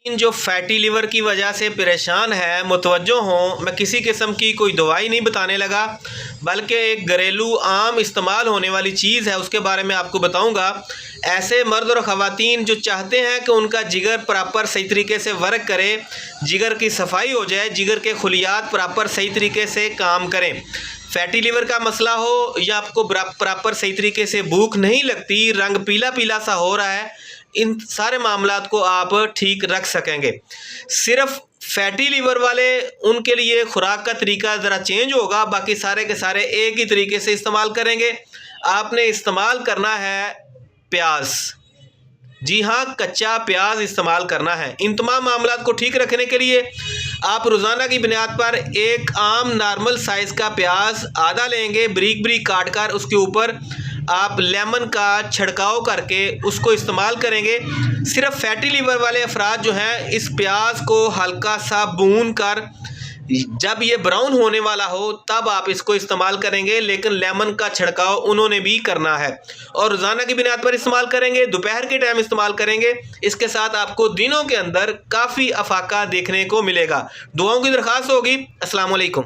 जो fatty liver की वजह से परेशान है मुतवज्जो हों, मैं किसी किस्म की कोई दवाई नहीं बताने लगा बल्कि एक घरेलू आम इस्तेमाल होने वाली चीज़ है, उसके बारे में आपको बताऊंगा। ऐसे मर्द और ख़वातीन जो चाहते हैं कि उनका जिगर प्रॉपर सही तरीके से वर्क करे, जिगर की सफाई हो जाए, जिगर के खुलियात प्रॉपर सही तरीके से काम करें, फैटी लिवर का मसला हो या आपको प्रॉपर सही तरीके से भूख नहीं लगती, रंग पीला पीला सा हो रहा है, इन सारे मामलात को आप ठीक रख सकेंगे। सिर्फ फैटी लिवर वाले उनके लिए खुराक का तरीका ज़रा चेंज होगा, बाकी सारे के सारे एक ही तरीके से इस्तेमाल करेंगे। आपने इस्तेमाल करना है प्याज, जी हाँ, कच्चा प्याज इस्तेमाल करना है। इन तमाम मामलात को ठीक रखने के लिए आप रोज़ाना की बुनियाद पर एक आम नॉर्मल साइज़ का प्याज आधा लेंगे, बारीक बारीक काट कर उसके ऊपर आप लेमन का छिड़काव करके उसको इस्तेमाल करेंगे। सिर्फ फैटी लिवर वाले अफराद जो हैं इस प्याज को हल्का सा भून कर जब ये ब्राउन होने वाला हो तब आप इसको इस्तेमाल करेंगे, लेकिन लेमन का छिड़काव उन्होंने भी करना है और रोज़ाना की बुनियाद पर इस्तेमाल करेंगे, दोपहर के टाइम इस्तेमाल करेंगे। इसके साथ आपको दिनों के अंदर काफ़ी अफाका देखने को मिलेगा। दुआओं की दरख्वास्त होगी। अस्सलाम वालेकुम।